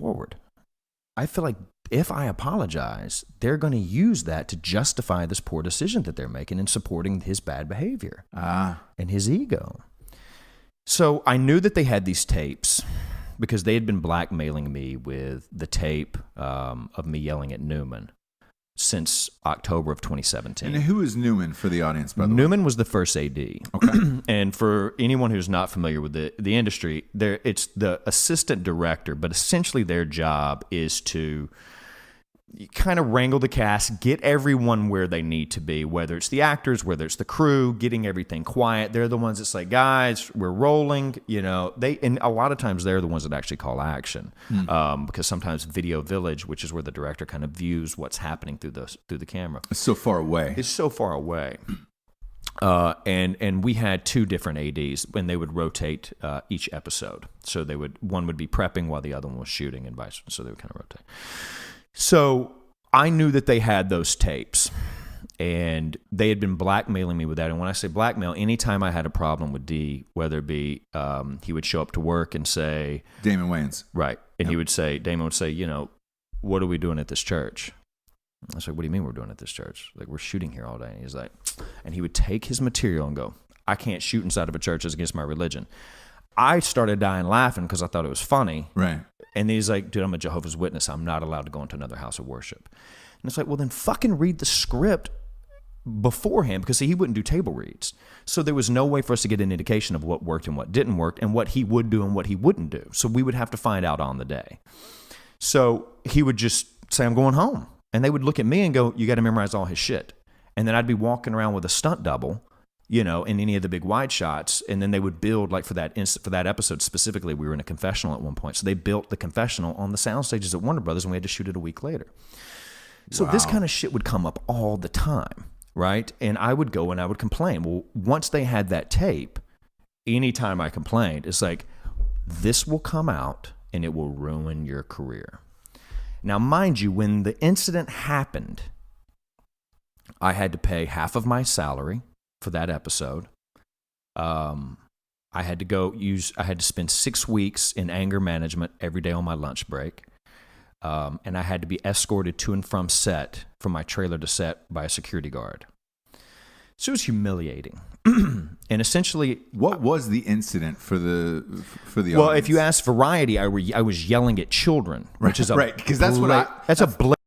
forward. I feel like if I apologize, they're going to use that to justify this poor decision that they're making and supporting his bad behavior and his ego. So I knew that they had these tapes because they had been blackmailing me with the tape of me yelling at Newman since October of 2017. And who is Newman for the audience, by the way? Newman was the first AD. Okay. And for anyone who's not familiar with the industry, it's the assistant director, but essentially their job is to kind of wrangle the cast, get everyone where they need to be, whether it's the actors, whether it's the crew, getting everything quiet. They're the ones that say, guys, we're rolling. And a lot of times they're the ones that actually call action because sometimes Video Village, which is where the director kind of views what's happening through the camera. It's so far away. It's so far away. And we had two different ADs when they would rotate each episode. So one would be prepping while the other one was shooting and vice versa. So they would kind of rotate. So I knew that they had those tapes, and they had been blackmailing me with that. And when I say blackmail, anytime I had a problem with D, whether it be he would show up to work and say... Damon Wayans. Right. And Damon would say, what are we doing at this church? I was like, what do you mean we're doing at this church? Like, we're shooting here all day. And he's like... And he would take his material and go, I can't shoot inside of a church. It's against my religion. I started dying laughing because I thought it was funny. Right. And he's like, dude, I'm a Jehovah's Witness. I'm not allowed to go into another house of worship. And it's like, well, then fucking read the script beforehand, because he wouldn't do table reads. So there was no way for us to get an indication of what worked and what didn't work and what he would do and what he wouldn't do. So we would have to find out on the day. So he would just say, I'm going home. And they would look at me and go, you got to memorize all his shit. And then I'd be walking around with a stunt double, in any of the big wide shots, and then they would build, like for that episode specifically, we were in a confessional at one point, so they built the confessional on the sound stages at Warner Brothers, and we had to shoot it a week later. So This kind of shit would come up all the time, right? And I would go and I would complain. Well, once they had that tape, anytime I complained, it's like, this will come out and it will ruin your career. Now, mind you, when the incident happened, I had to pay half of my salary for that episode. I had to spend 6 weeks in anger management every day on my lunch break. And I had to be escorted to and from set, from my trailer to set, by a security guard. So it was humiliating. And essentially... What was the incident for the Well, audience? if you ask Variety, I was yelling at children, which is right, because that's what that's a blatant